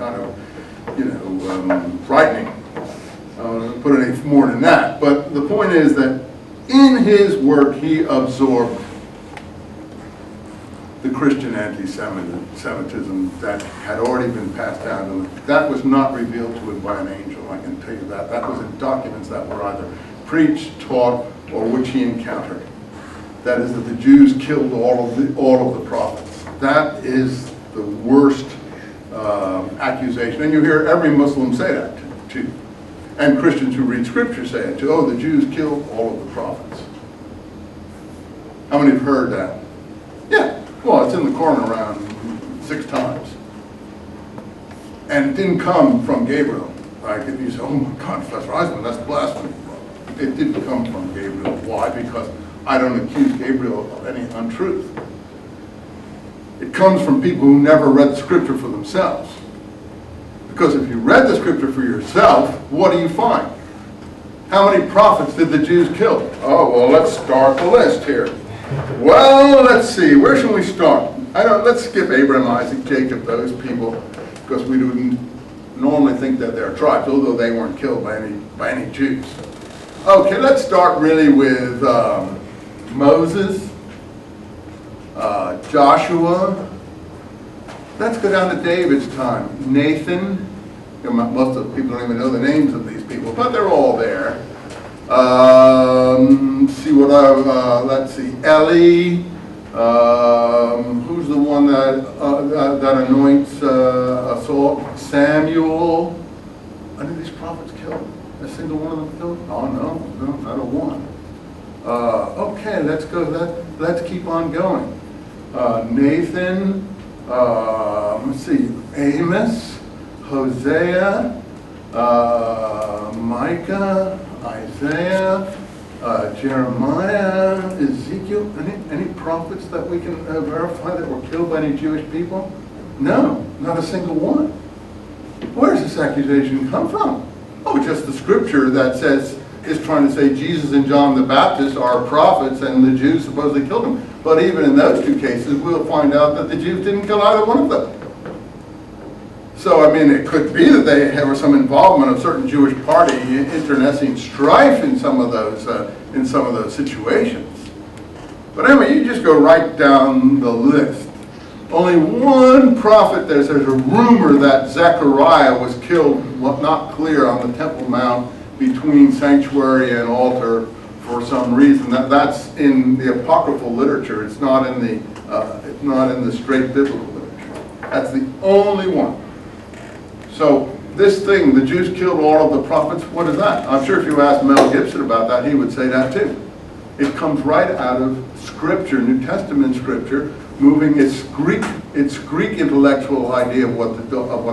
kind of, frightening. Put any more than that. But the point is that in his work, he absorbed the Christian anti-Semitism that had already been passed down to him. That was not revealed to him by an angel, I can tell you that. That was in documents that were either preached, taught, or which he encountered. That is that the Jews killed all of the prophets. That is the worst accusation. And you hear every Muslim say that too. And Christians who read Scripture say it too. Oh, the Jews killed all of the prophets. How many have heard that? Yeah. Well, it's in the Quran around 6 times. And it didn't come from Gabriel. Like if you say, oh my God, Professor Eisenman, that's blasphemy. It didn't come from Gabriel. Why? Because I don't accuse Gabriel of any untruth. It comes from people who never read the Scripture for themselves. Because if you read the Scripture for yourself, what do you find? How many prophets did the Jews kill? Oh, well, let's start the list here. Well, let's see. Where should we start? Let's skip Abraham, Isaac, Jacob, those people, because we don't normally think that they're tribes, although they weren't killed by any Jews. Okay, let's start really with Moses, Joshua. Let's go down to David's time. Nathan. Most of the people don't even know the names of these people, but they're all there. Let's see, Eli. Who's the one that anoints Saul? Samuel. Any of these prophets killed? A single one of them killed? Oh no, not a one. Okay, let's go. Let's keep on going. Nathan. Let's see, Amos, Hosea, Micah, Isaiah, Jeremiah, Ezekiel. Any prophets that we can verify that were killed by any Jewish people? No, not a single one. Where does this accusation come from? Oh, just the Scripture that is trying to say Jesus and John the Baptist are prophets and the Jews supposedly killed them. But even in those 2 cases, we'll find out that the Jews didn't kill either one of them. So, I mean, it could be that they have some involvement of certain Jewish party internecine strife in some of those situations. But anyway, you just go right down the list. Only one prophet, there's a rumor that Zechariah was killed, not clear, on the Temple Mount between sanctuary and altar for some reason. That's in the apocryphal literature. It's not in the straight biblical literature. That's the only one. So this thing, the Jews killed all of the prophets, what is that? I'm sure if you asked Mel Gibson about that, he would say that too. It comes right out of Scripture, New Testament Scripture, moving its Greek intellectual idea of what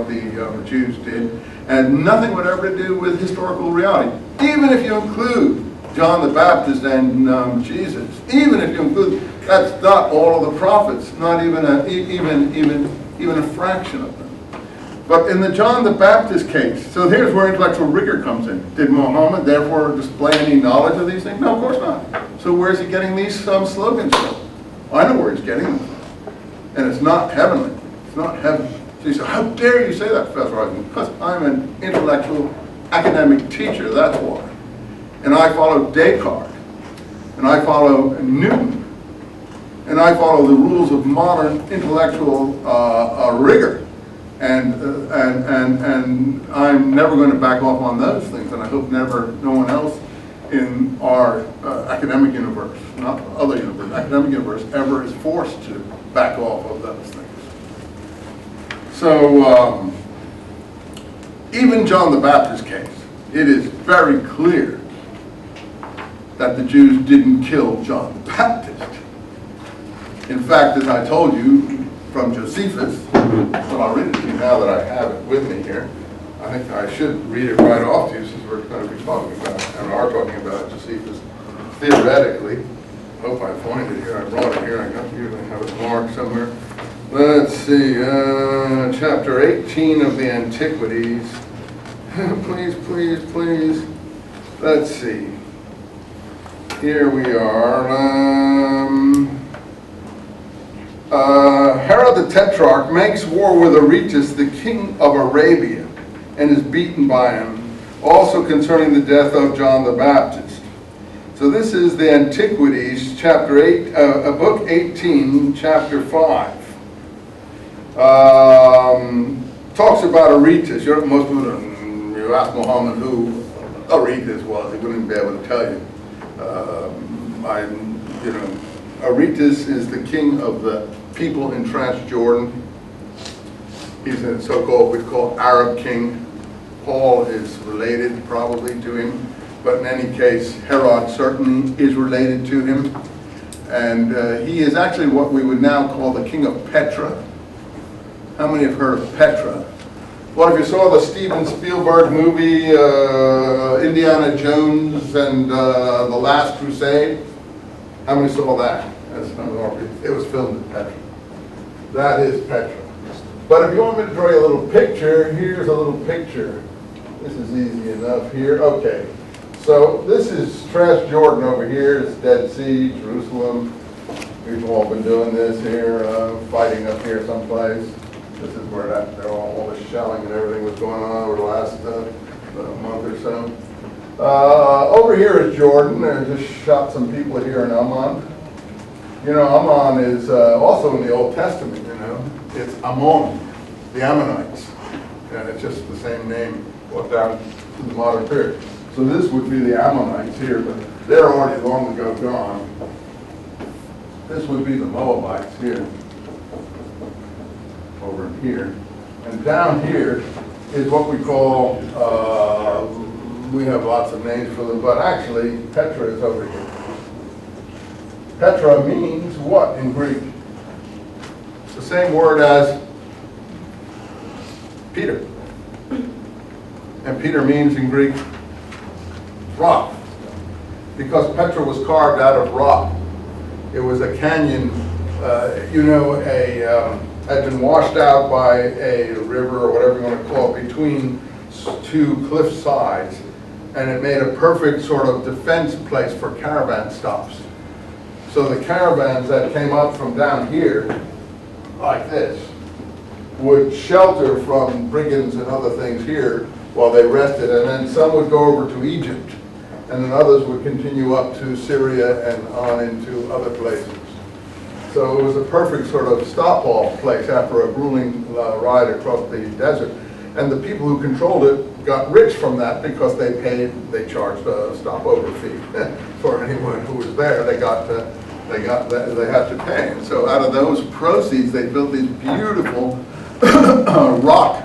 the Jews did, and nothing whatever to do with historical reality. Even if you include John the Baptist and Jesus, even if you include, that's not all of the prophets, not even a fraction of them. But in the John the Baptist case, so here's where intellectual rigor comes in. Did Muhammad therefore display any knowledge of these things? No, of course not. So where's he getting these slogans from? I know where he's getting them from. And it's not heavenly. It's not heavenly. So you say, how dare you say that, Professor Eisenman? Because I'm an intellectual academic teacher, that's why. And I follow Descartes. And I follow Newton. And I follow the rules of modern intellectual rigor. And I'm never going to back off on those things, and I hope no one else in our academic universe, not other universe, academic universe, ever is forced to back off of those things. So even John the Baptist case, it is very clear that the Jews didn't kill John the Baptist. In fact, as I told you, from Josephus, well, I'll read it to you now that I have it with me here. I think I should read it right off to you since we're going to be talking about, and are talking about Josephus theoretically. I hope I find it here. I brought it here. I have it marked somewhere. Let's see, chapter 18 of the Antiquities. Please. Let's see. Here we are. Herod the Tetrarch makes war with Aretas, the king of Arabia, and is beaten by him, also concerning the death of John the Baptist. So this is the Antiquities, chapter 8, book 18, chapter 5. Talks about Aretas. Most people don't, you ask Muhammad who Aretas was, he wouldn't even be able to tell you. Aretas is the king of the people in Transjordan. He's a so-called, we call Arab king. Paul is related probably to him, but in any case, Herod certainly is related to him. And he is actually what we would now call the king of Petra. How many have heard of Petra? Well, if you saw the Steven Spielberg movie, Indiana Jones and The Last Crusade, how many saw that? It was filmed in Petra. That is Petra. But if you want me to draw you a little picture, here's a little picture. This is easy enough here. Okay. So this is Transjordan over here. It's Dead Sea, Jerusalem. We've all been doing this here, fighting up here someplace. This is where all the shelling and everything was going on over the last month or so. Over here is Jordan. I just shot some people here in Ammon. You know, Ammon is also in the Old Testament, you know. It's Ammon, the Ammonites. And it's just the same name brought down to the modern period. So this would be the Ammonites here, but they're already long ago gone. This would be the Moabites here. Over here. And down here is what we call, we have lots of names for them, but actually Petra is over here. Petra means what in Greek? It's the same word as Peter. And Peter means in Greek rock. Because Petra was carved out of rock. It was a canyon, had been washed out by a river or whatever you want to call it between two cliff sides, and it made a perfect sort of defense place for caravan stops. So the caravans that came up from down here, like this, would shelter from brigands and other things here while they rested, and then some would go over to Egypt, and then others would continue up to Syria and on into other places. So it was a perfect sort of stop-off place after a grueling ride across the desert. And the people who controlled it got rich from that because they charged a stopover fee for anyone who was there. They had to pay. And so out of those proceeds, they built these beautiful rock